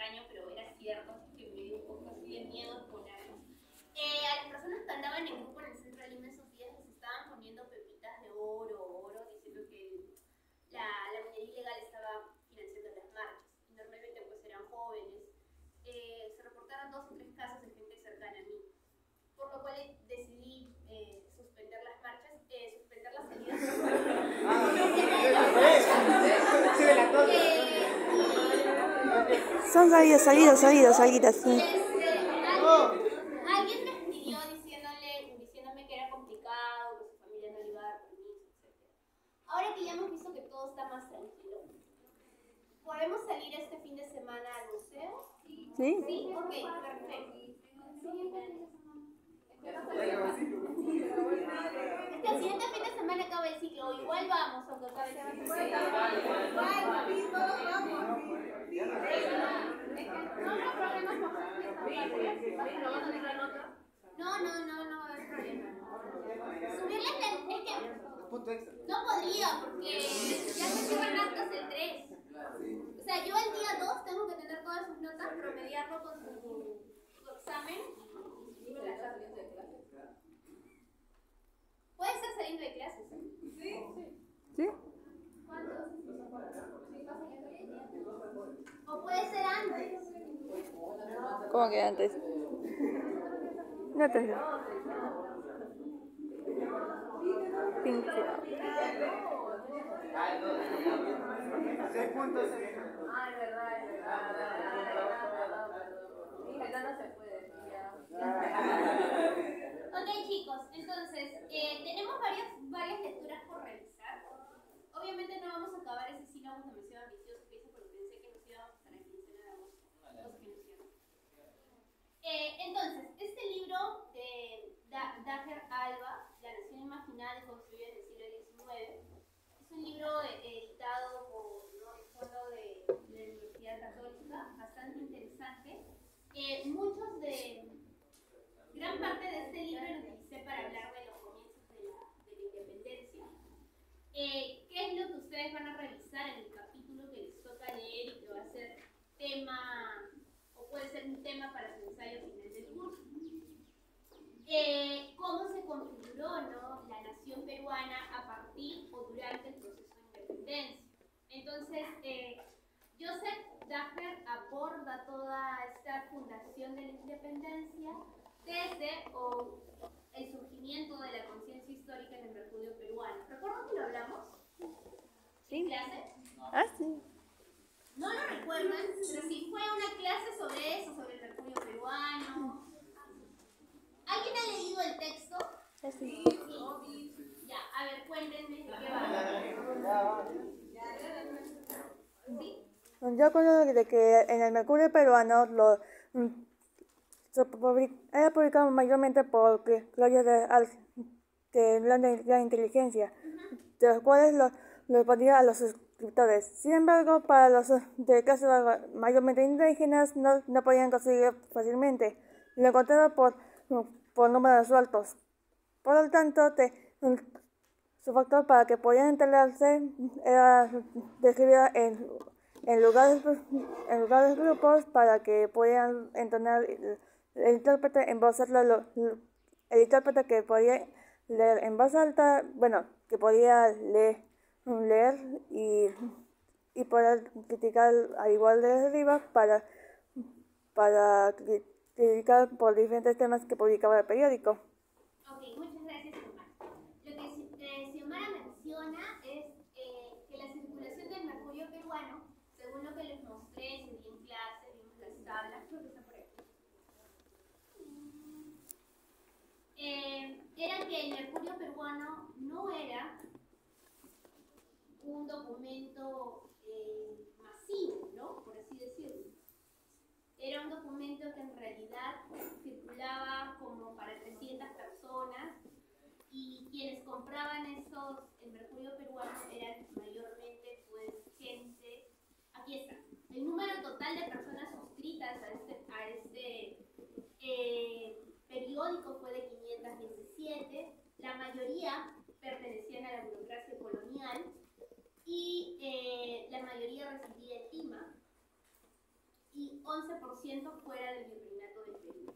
extraño, pero era cierto, así que me dio un poco así de miedo ponerlos. A las personas que andaban en grupo en el centro de Lima esos días les estaban poniendo pepitas de oro, diciendo que la minería ilegal estaba financiando las marchas. Y normalmente pues eran jóvenes. Se reportaron 2 o 3 casos de gente cercana a mí, por lo cual decidí suspender las marchas, suspender las salidas. Son salidas, sí. Alguien me escribió diciéndome que era complicado, que su familia no le iba a dar permiso, etc. Ahora que ya hemos visto que todo está más tranquilo, ¿podemos salir este fin de semana al museo? ¿Sí? Sí, ok, perfecto. Es que el siguiente fin de semana acaba el ciclo, o igual vamos, aunque acabe el ciclo. No va a haber problema. Subirles es que no podría, porque ya se cierran actas el 3. O sea, yo el día 2 tengo que tener todas sus notas, promediarlo con su examen. Puede ser saliendo de clases. ¿Sí? ¿Cuántos? O puede ser antes. ¿Cómo que antes? No te sé. Pinche. 6 puntos. Ah, es verdad. Ya no se puede. Ok, chicos, entonces, tenemos varias lecturas por revisar. Obviamente no vamos a acabar ese sílabo demasiado ambicioso que hice porque pensé que nos íbamos hasta la quincena de agosto, cosa que no es cierto. Entonces, este libro de Daher Alba, La Nación Imaginada y Construida en el siglo XIX, es un libro editado por el Fondo de la Universidad Católica, bastante interesante. Gran parte de este libro lo utilicé para hablar de los comienzos de la independencia. ¿Qué es lo que ustedes van a revisar en el capítulo que les toca leer y que va a ser tema, o puede ser un tema para su ensayo final del curso? ¿Cómo se configuró, ¿no?, la nación peruana a partir o durante el proceso de independencia? Entonces, Joseph Daher aborda toda esta fundación de la independencia desde el surgimiento de la conciencia histórica en el Mercurio peruano. ¿Recuerdan que lo hablamos? ¿Sí? ¿En clase? Ah, sí. ¿No lo recuerdan? Pero sí fue una clase sobre eso, sobre el Mercurio peruano. ¿Alguien ha leído el texto? Sí. Ya, a ver, cuéntenme de qué va. ¿Sí? Yo acuerdo de que en el Mercurio peruano era publicado mayormente por Gloria de la inteligencia, de los cuales lo ponía a los escritores. Sin embargo, para los de clase mayormente indígenas no podían conseguir fácilmente. Lo encontraba por números sueltos. Por lo tanto, su factor para que pudieran enterarse era describida en lugares grupos para que pudieran entonar el intérprete en voz alta, el intérprete que podía leer en voz alta, bueno, que podía leer y poder criticar al igual de arriba para criticar por diferentes temas que publicaba el periódico. Ok, muchas gracias, Xiomara. Lo que Xiomara menciona es que la circulación del mercurio peruano, según lo que les mostré, se di en clase, vimos las tablas, creo que está por aquí, era que el mercurio peruano no era un documento masivo, ¿no?, por así decirlo. Era un documento que en realidad circulaba como para 300 personas y quienes compraban el mercurio peruano eran mayormente pues gente, aquí está, el número total de personas suscritas a este periódico fue de 517, la mayoría pertenecían a la burocracia colonial y la mayoría residía en Lima. Y 11% fuera del virreinato del Perú.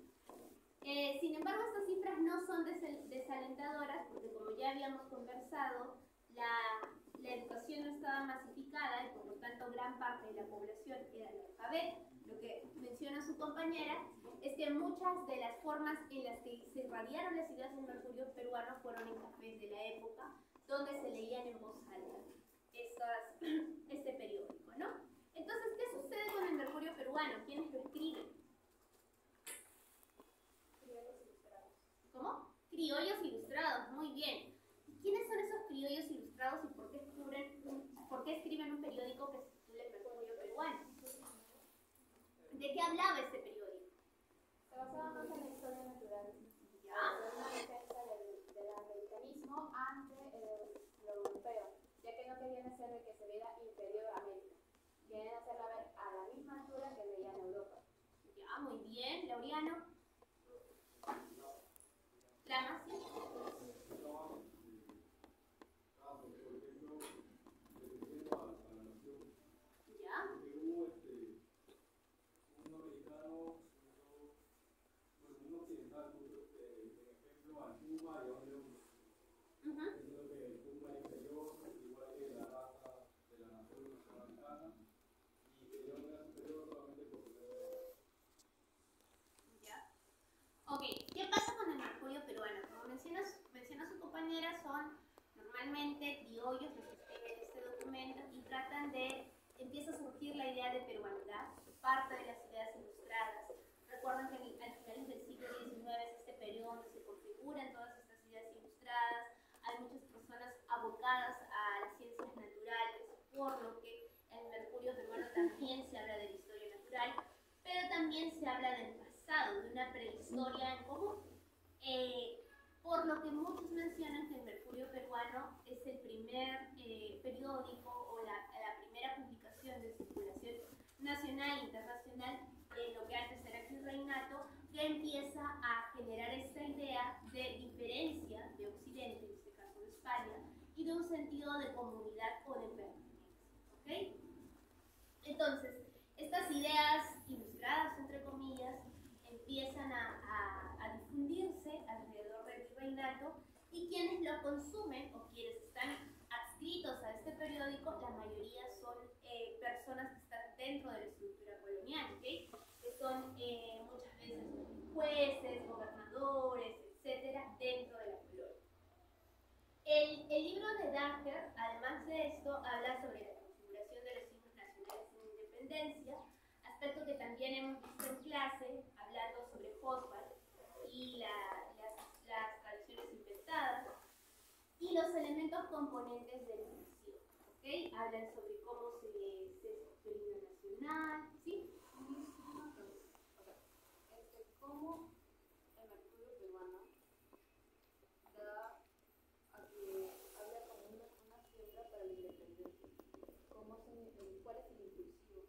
Sin embargo, estas cifras no son desalentadoras porque, como ya habíamos conversado, la educación no estaba masificada y por lo tanto gran parte de la población era analfabeta. Lo que menciona su compañera es que muchas de las formas en las que se irradiaron las ideas del Mercurio peruano fueron en cafés de la época, donde se leían en voz alta este periódico, ¿no? Entonces, ¿qué sucede con el Mercurio peruano? ¿Quiénes lo escriben? ¿Cómo? Criollos ilustrados, muy bien. ¿Y quiénes son esos criollos ilustrados y por qué escriben un periódico que se titula El Mercurio peruano? ¿De qué hablaba este periódico? Se basaba más en la historia natural. ¿Ya? Una defensa del americanismo ante lo europeo, ya que no querían hacer de que se viera inferior a América. Querían hacerla ver a la misma altura que veían Europa. Ya, muy bien. Laureano. Lama, sí. Ya. Ok, ¿qué pasa con el Mercurio peruano? Como menciona su compañera, son normalmente criollos los que escriben este documento y empieza a surgir la idea de peruanidad, parte de las ideas ilustradas. Recuerden que al finales del siglo XIX es este periodo donde se configuran todas estas ideas ilustradas, hay muchas personas abocadas a las ciencias naturales, por lo que en el Mercurio peruano también se habla de la historia natural, pero también se habla del pasado, de una prehistoria en común. Por lo que muchos mencionan que el Mercurio peruano es el primer periódico o la primera publicación de circulación nacional e internacional en lo que antes era el virreinato, que empieza a generar esta idea de diferencia de Occidente, en este caso de España, y de un sentido de comunidad o de pertenencia. ¿Okay? Entonces, estas ideas ilustradas, entre comillas, empiezan a difundirse alrededor del virreinato y quienes lo consumen o quienes están adscritos a este periódico, la mayoría son personas que están dentro de la estructura colonial, ¿okay? Que son muchas veces jueces, gobernadores, etcétera, dentro de la colonia. El libro de Dacher, además de esto, habla sobre la configuración de los signos nacionales en independencia, aspecto que también hemos visto en clase, hablando sobre Hosbald y las tradiciones inventadas, y los elementos componentes del inicio. ¿Okay? Hablan sobre cómo se escoge el himno nacional, ¿sí? ¿Cómo el Mercurio peruano da a que habla como una siembra para la independencia? ¿Cuál es el impulsivo?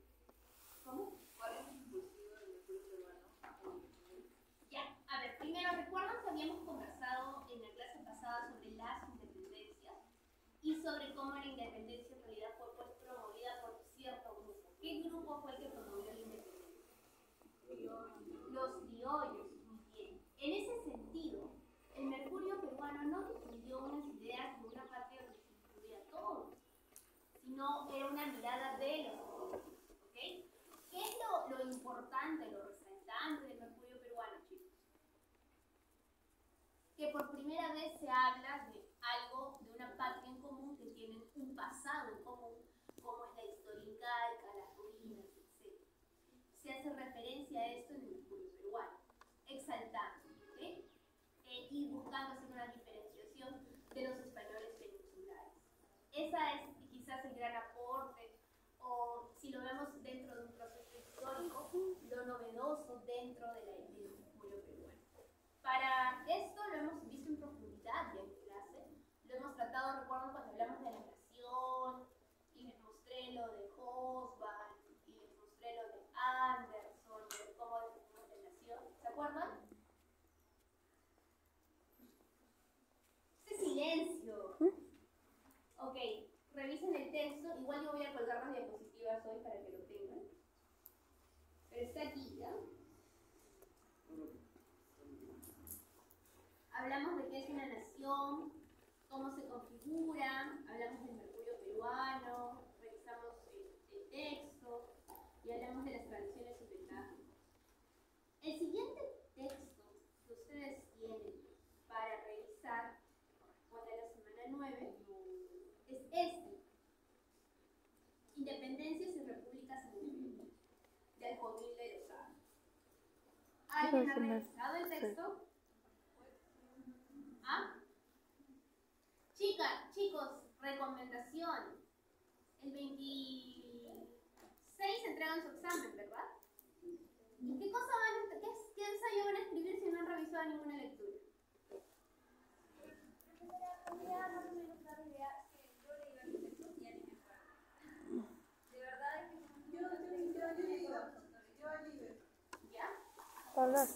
¿Cómo? ¿Cuál es el impulsivo del Mercurio peruano a la independencia? Ya, a ver, primero, ¿recuerdan que habíamos conversado en la clase pasada sobre las independencias y sobre cómo la independencia en realidad fue pues, promovida por cierto grupo? ¿Qué grupo fue el que promovió la independencia? Los criollos, muy bien. En ese sentido, el Mercurio peruano no difundió unas ideas de una patria donde se incluía a todos, sino era una mirada de los criollos, ¿ok? ¿Qué es lo importante, lo resaltante del Mercurio peruano, chicos? Que por primera vez se habla de algo, de una patria en común que tienen un pasado en común, como es la historia incaica, las ruinas, etc. Se hace referencia a esto en el Mercurio peruano, exaltando, ¿okay? Y buscando hacer una diferenciación de los españoles peninsulares. Esa es quizás el gran aporte, o si lo vemos dentro de un proceso histórico, lo novedoso dentro del Mercurio peruano. Para esto lo hemos visto en profundidad ya en clase, lo hemos tratado, recuerdo cuando hablamos de la nación, y les mostré lo de Hosbald, y les mostré lo de Anderson, de cómo definimos la nación, ¿se acuerdan? ¡Ese silencio! Ok, revisen el texto, igual yo voy a colgar las diapositivas hoy para que lo tengan. Pero está aquí, ¿ya? Hablamos de qué es una nación, cómo se configura, hablamos del Mercurio peruano, revisamos el texto y hablamos de las tradiciones y ventajas. El siguiente texto que ustedes tienen para revisar, que corresponde a la semana 9, es este. Independencias y repúblicas en Bolivia, del Jovil de Lozada. ¿Alguien ha revisado el texto? ¿Ah? Chicas, chicos, recomendación. El 26 entregan su examen, ¿verdad? ¿Y qué cosa van a, qué ensayo van a escribir si no han revisado ninguna lectura? ¿Ya? Hola.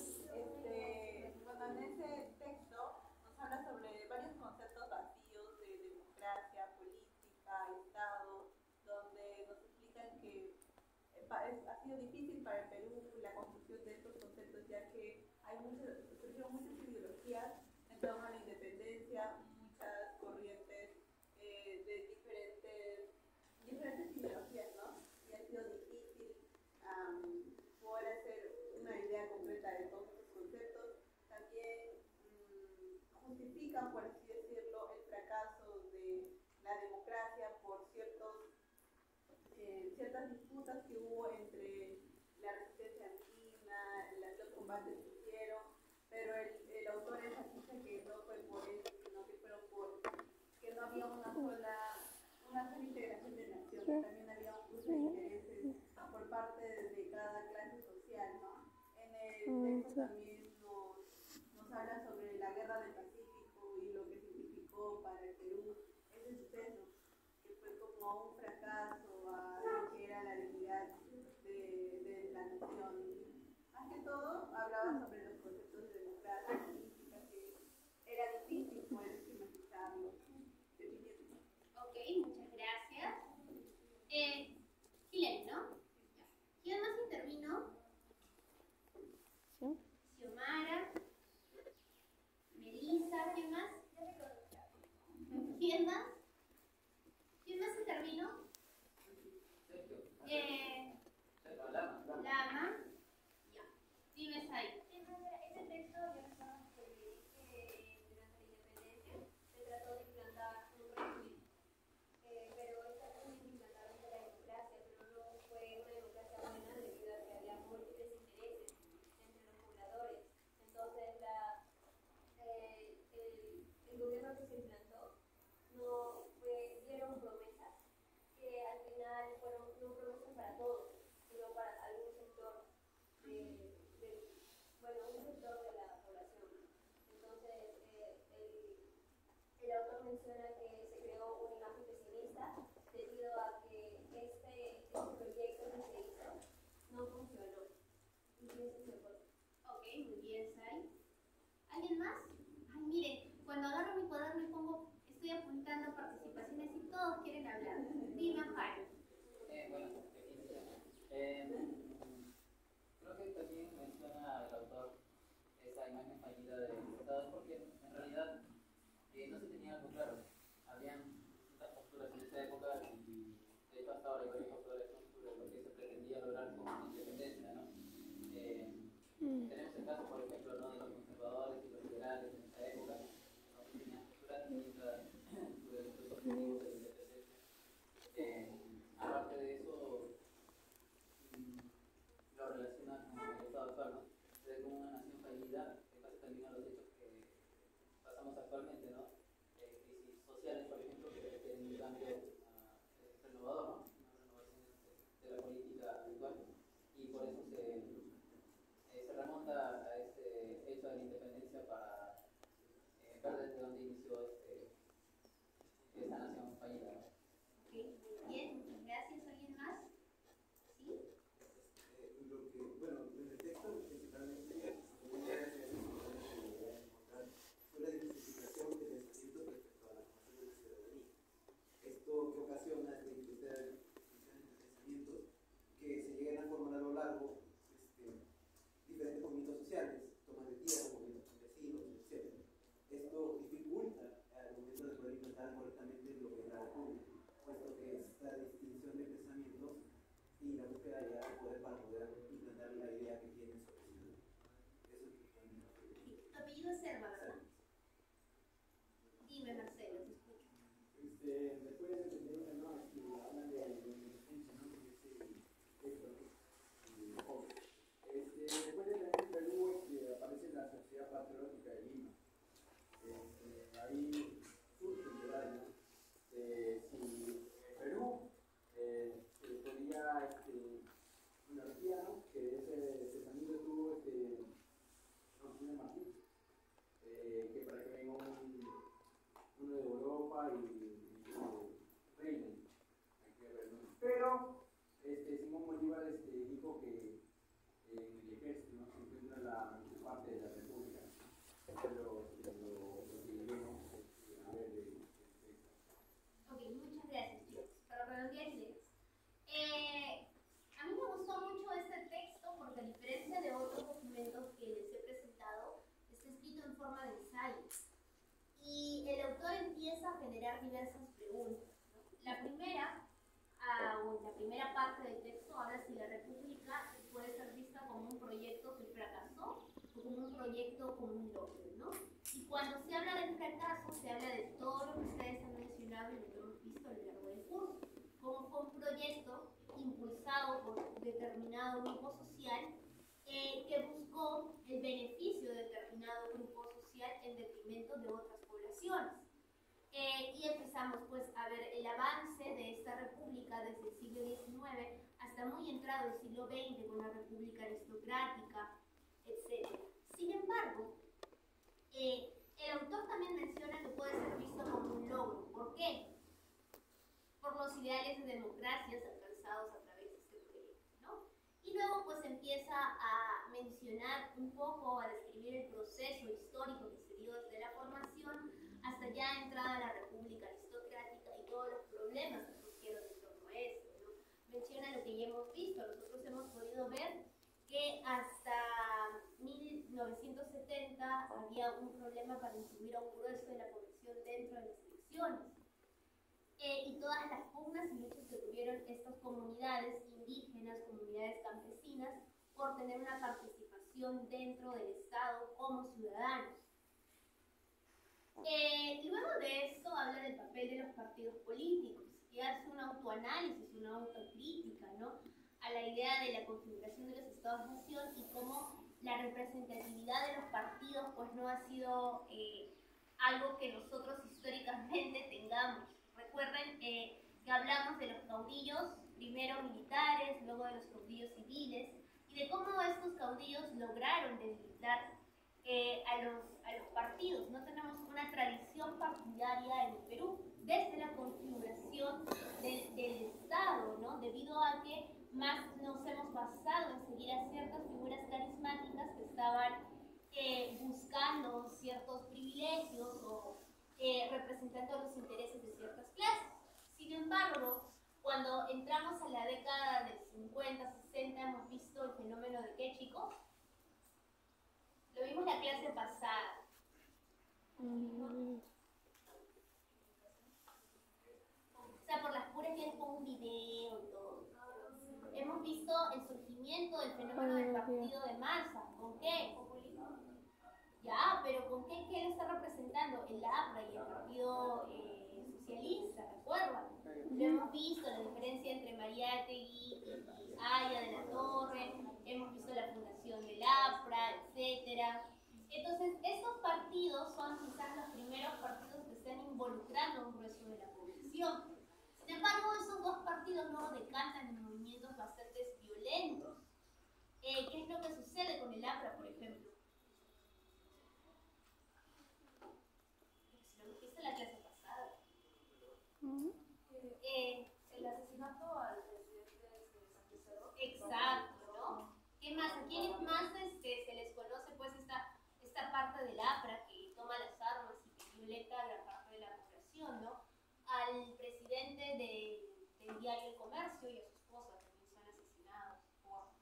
Bueno, en ese texto nos habla sobre varios conceptos vacíos de democracia, política, Estado, donde nos explican que ha sido difícil para el Perú la construcción de estos conceptos, ya que surgieron muchas ideologías en torno a la independencia, muchas corrientes de diferentes ideologías, ¿no? Y ha sido difícil poder hacer una idea concreta de todos estos conceptos. También justifican, por así decirlo, el fracaso de la democracia por ciertas disputas que hubo entre la resistencia andina, los combates que hicieron, pero el autor enfatiza que no fue por eso, sino que fueron por que no había una sola integración de naciones, también había un cruce de intereses por parte de cada clase social, ¿no? En el texto también nos habla sobre la guerra del Pacífico y lo que significó para el Perú ese suceso, que fue como un fracaso a lo que era la dignidad de la nación. Más que todo, hablaba sobre los conceptos de democracia política, que era difícil poder esquematizarlo. Ok, muchas gracias. Gilén, ¿no? ¿Quién más intervino? ¿Sí? Xiomara, Melissa, ¿quién más? ¿Quién más? ¿Quién más intervino? Lama. Ya. Dime ahí. Ese texto yo recuerdo que durante la independencia se trató de implantar un régimen, pero esta régimen que implantaron fue la democracia, pero no fue una democracia buena debido a que había múltiples intereses entre los pobladores. Entonces el gobierno que se implantó dieron promesas que al final fueron no promesas para todos, sino para algún sector un sector de la población. Entonces, el autor menciona que se creó una imagen pesimista debido a que este proyecto que se hizo no funcionó. Y eso se fue. Ok, muy bien, Sai. ¿Alguien más? Ay, miren, cuando agarro mi cuaderno y estoy apuntando participaciones y todos quieren hablar. Dime, Jairo. Bueno, creo que también menciona el autor esa imagen fallida de Estado porque en realidad no se tenía algo claro. Habían muchas posturas en esa época y de hecho hasta ahora hay varias posturas sobre lo que se pretendía lograr con la independencia, ¿no? Tenemos el caso, por ejemplo, ¿no? de los conservadores y los liberales en esa época, ¿no? Que tenían posturas distintas sobre los objetivos de la independencia. Aparte de eso, lo relaciona con el Estado actual, ¿no? Se ve como una nación fallida, en base también a los hechos que pasamos actualmente, ¿no? Crisis sociales, por ejemplo, que requieren un cambio renovador, ¿no? Una renovación de la política actual, y por eso se remonta a ese hecho de la independencia para ver desde dónde inició esta nación fallida, ¿no? Ok, muy bien, muchas gracias. ¿Alguien más? ¿Sí? Bueno, en el texto principalmente fue la diversificación de pensamientos respecto a la formación de la ciudadanía. Esto que ocasiona es que ustedes diferentes pensamientos que se llegan a formar a lo largo en el ejército, ¿no? Se encuentra la parte de la República. Esto es lo que debemos ver del texto. Ok, muchas gracias, chicos. Para redondear ideas. A mí me gustó mucho este texto porque, a diferencia de otros documentos que les he presentado, está escrito en forma de ensayo. Y el autor empieza a generar diversas preguntas, ¿no? La primera, o en la primera parte del texto, habla si la República puede ser vista como un proyecto que fracasó o como un proyecto con un logro, ¿no? Y cuando se habla del fracaso, se habla de todo lo que ustedes han mencionado y lo que hemos visto a lo largo del curso. Como fue un proyecto impulsado por determinado grupo social que buscó el beneficio de determinado grupo social en detrimento de otras poblaciones. Y empezamos pues a ver el avance de esta república desde el siglo XIX hasta muy entrado el siglo XX con la república aristocrática, etc. Sin embargo, el autor también menciona que puede ser visto como un logro. ¿Por qué? Por los ideales de democracias alcanzados a través de este proyecto, ¿no? Y luego pues empieza a mencionar un poco, a describir el proceso histórico que se dio desde la formación hasta ya entrada a la República Aristocrática y todos los problemas que surgieron en torno a esto, ¿no? Menciona lo que ya hemos visto, nosotros hemos podido ver que hasta 1970 había un problema para incluir a un grueso de la población dentro de las elecciones. Y todas las pugnas y luchas que tuvieron estas comunidades indígenas, comunidades campesinas, por tener una participación dentro del Estado como ciudadanos. Luego de esto habla del papel de los partidos políticos y hace un autoanálisis, una autocrítica, ¿no?, a la idea de la configuración de los estados-nación y cómo la representatividad de los partidos pues no ha sido algo que nosotros históricamente tengamos. Recuerden que hablamos de los caudillos, primero militares, luego de los caudillos civiles, y de cómo estos caudillos lograron debilitar a los partidos. No tenemos una tradición partidaria en el Perú desde la configuración del Estado, ¿no? Debido a que más nos hemos basado en seguir a ciertas figuras carismáticas que estaban buscando ciertos privilegios o representando los intereses de ciertas clases. Sin embargo, cuando entramos a la década del 50, 60, hemos visto el fenómeno de ¿qué, chicos? Lo vimos la clase pasada. O sea, por las puras ya les pongo un video y todo. Hemos visto el surgimiento del fenómeno del partido de masa. ¿Con qué? Ya, pero ¿con qué? ¿Qué lo está representando? El APRA y el Partido Socialista, ¿recuerdan? Lo hemos visto, la diferencia entre Mariátegui y Aya de la Torre, hemos visto la fundación del APRA, etc. Entonces, estos partidos son quizás los primeros partidos que están involucrando a un grueso de la población. Sin embargo, esos dos partidos luego decantan en movimientos bastante violentos. ¿Qué es lo que sucede con el APRA, por ejemplo? Si lo viste en la clase pasada. El asesinato al presidente de San Pizarro. Exacto, ¿no? ¿Qué más? ¿A quiénes más se les conoce pues esta parte del APRA que toma las armas y que violenta a gran parte de la población, ¿no? Al presidente del diario El Comercio y a su esposa también son asesinados por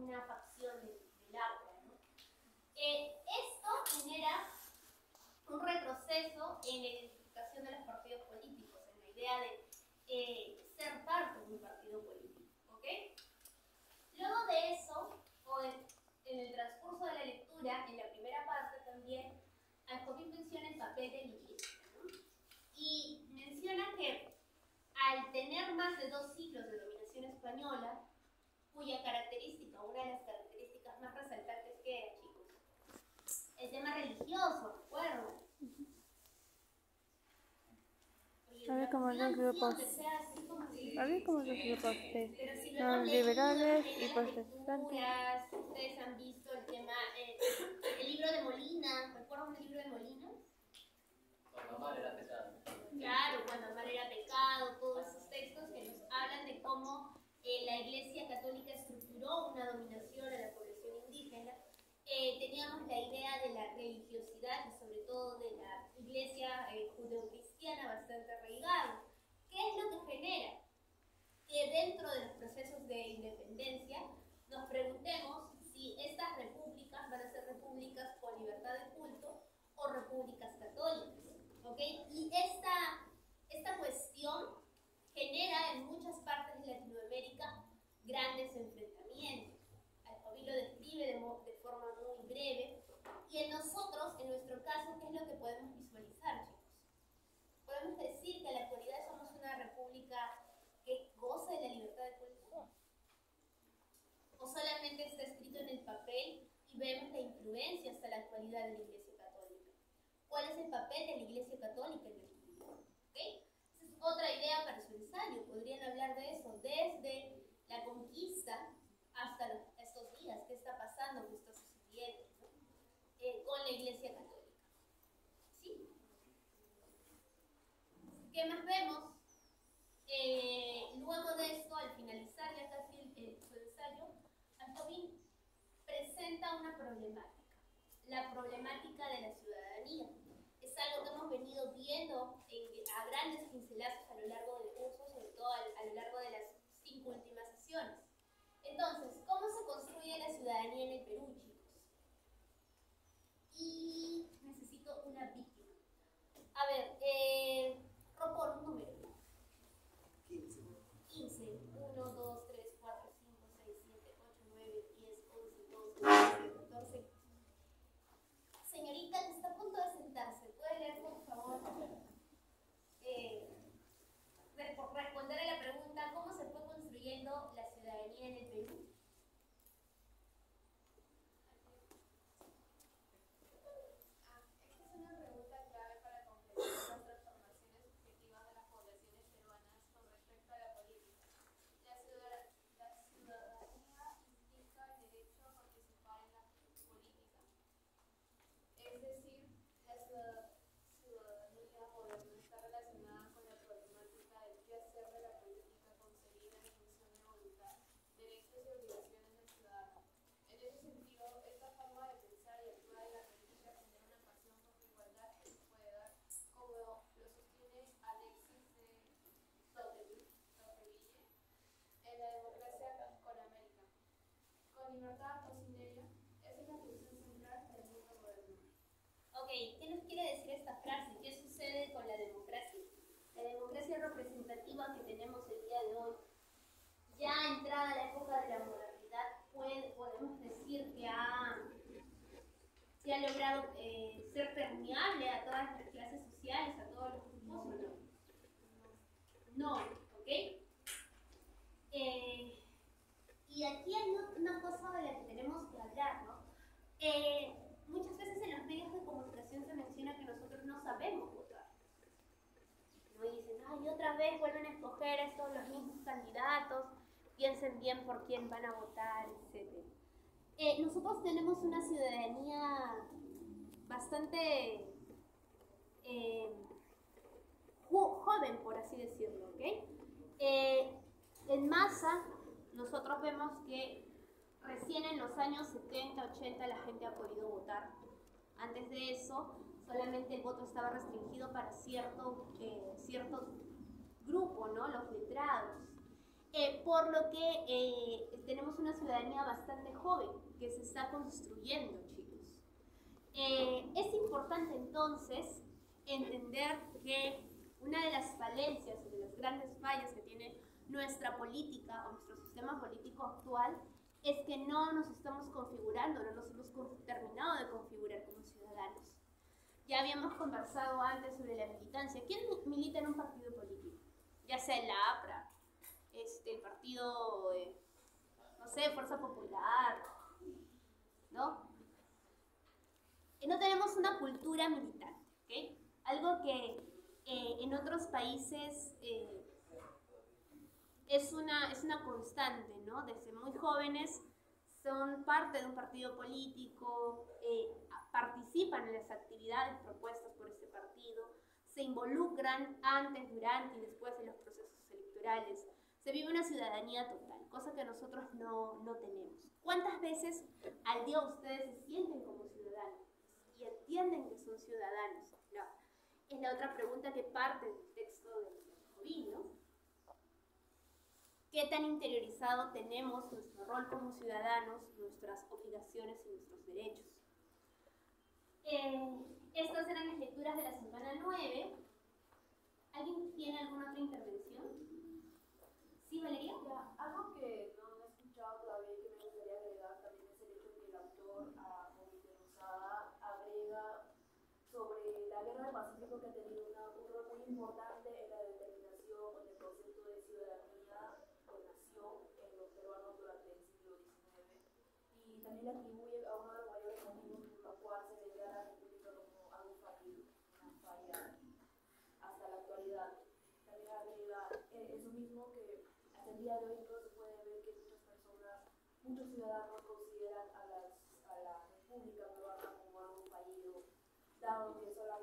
una facción del APRA, ¿no? Esto genera un retroceso en la identificación de los partidos políticos, en la idea de ser parte de un partido político, ¿ok? Luego de eso, o en el transcurso de la lectura, en la primera parte también, Alcoví menciona el papel de la Iglesia, ¿no? Y menciona que al tener más de 2 siglos de dominación española, cuya característica, una de las características más resaltantes que era, chicos, el tema religioso, ¿recuerdan? A ver cómo los grupos. A ver cómo los grupos son liberales y protestantes. Ustedes han visto el tema, el libro de Molina. ¿Recuerdan el libro de Molina? Cuando Amar era pecado. Claro, cuando Amar era pecado, todos esos textos que nos hablan de cómo la la Iglesia Católica estructuró una dominación a la población indígena, teníamos la idea de la religiosidad y sobre todo de la Iglesia judeocristiana bastante arraigada. ¿Qué es lo que genera? Que dentro de los procesos de independencia nos preguntemos si estas repúblicas van a ser repúblicas con libertad de culto o repúblicas católicas, ¿ok? Y esta cuestión genera en muchas partes de Latinoamérica grandes enfrentamientos. Alcoví lo describe de forma muy breve. Y en nosotros, en nuestro caso, ¿qué es lo que podemos visualizar, chicos? Podemos decir que en la actualidad somos una república que goza de la libertad de culto. O solamente está escrito en el papel y vemos la influencia hasta la actualidad de la Iglesia Católica. ¿Cuál es el papel de la Iglesia Católica en nuestro mundo? ¿Okay? Esa es otra idea para su ensayo. Podrían hablar de eso desde la conquista hasta estos días. ¿Qué está pasando? ¿Qué está sucediendo? ¿No? Con la Iglesia Católica. ¿Sí? ¿Qué más vemos? Luego de esto, al finalizar ya casi su ensayo, Alcoví presenta una problemática, la problemática de la ciudadanía. Es algo que hemos venido viendo a grandes pincelazos a lo largo del curso, sobre todo a lo largo de las 5 últimas sesiones. Entonces, ¿cómo se construye la ciudadanía en el Perú, chicos? Y necesito una víctima. A ver, propon un número. 15. 1, 2, 3, 4, 5, 6, 7, 8, 9, 10, 11, 12, 13, 14. Señorita que está a punto de sentarse, ¿puede leer por favor? Responder a la pregunta, ¿cómo se fue construyendo la ciudadanía en el Perú? Esta es una pregunta clave para comprender las transformaciones subjetivas de las poblaciones peruanas con respecto a la política. La ciudadanía implica el derecho a participar en la política. Es decir, la ciudadanía moderna está relacionada con la problemática del quehacer de la política concebida en función de voluntad, derechos y obligaciones del ciudadano. En ese sentido, esta forma de pensar y actuar en la política genera una pasión por la igualdad que se puede dar, como lo sostiene Alexis de Tocqueville en La democracia con América. Con libertad o sin ella, esa es la función central del mundo moderno. Ok, ¿qué nos quiere decir esta frase? ¿Qué sucede con la democracia? La democracia representativa que tenemos el día de hoy, ya entrada la época de la modernidad, podemos decir que se ha logrado ser permeable a todas las clases sociales, a todos los grupos, ¿o no? No, ¿ok? Y aquí hay una cosa de la que tenemos que hablar, ¿no? Muchas veces en los medios de comunicación se menciona que nosotros no sabemos votar. ¿No? Y dicen, ay, otra vez vuelven a escoger estos los mismos candidatos, piensen bien por quién van a votar, etc. Nosotros tenemos una ciudadanía bastante joven, por así decirlo, ¿ok? En masa, nosotros vemos que recién en los años 70, 80 la gente ha podido votar. Antes de eso, solamente el voto estaba restringido para cierto grupo, ¿no? Los letrados. Por lo que tenemos una ciudadanía bastante joven que se está construyendo, chicos. Es importante entonces entender que una de las falencias o de las grandes fallas que tiene nuestra política o nuestro sistema político actual es que no nos estamos configurando, no nos hemos terminado de configurar como ciudadanos. Ya habíamos conversado antes sobre la militancia. ¿Quién milita en un partido político? Ya sea en la APRA, el partido, no sé, Fuerza Popular, ¿no? No tenemos una cultura militante, ¿ok? Algo que en otros países es una constante, ¿no? Desde muy jóvenes son parte de un partido político, participan en las actividades propuestas por ese partido, se involucran antes, durante y después de los procesos electorales. Se vive una ciudadanía total. cosa que nosotros no tenemos. ¿Cuántas veces al día ustedes se sienten como ciudadanos y entienden que son ciudadanos? No. Es la otra pregunta que parte del texto del Jovín, ¿no? ¿Qué tan interiorizado tenemos nuestro rol como ciudadanos, nuestras obligaciones y nuestros derechos? Estas eran las lecturas de la semana 9. ¿Alguien tiene alguna otra intervención? ¿Sí, Valeria? Ya, algo que no he escuchado todavía y que me gustaría agregar también es el hecho de que el autor, Movite Lozada, agrega sobre la guerra del Pacífico, que ha tenido un rol muy importante en la determinación o en el concepto de ciudadanía o nación en los peruanos durante el siglo XIX, y también le atribuye a uno de los mayores motivos por los cuales se veía a la República como algo fallido, una falla hasta la actualidad. También agrega eso mismo, que hasta el día de hoy incluso se puede ver que muchas personas, muchos ciudadanos consideran a la República peruana como algo fallido, dado que solamente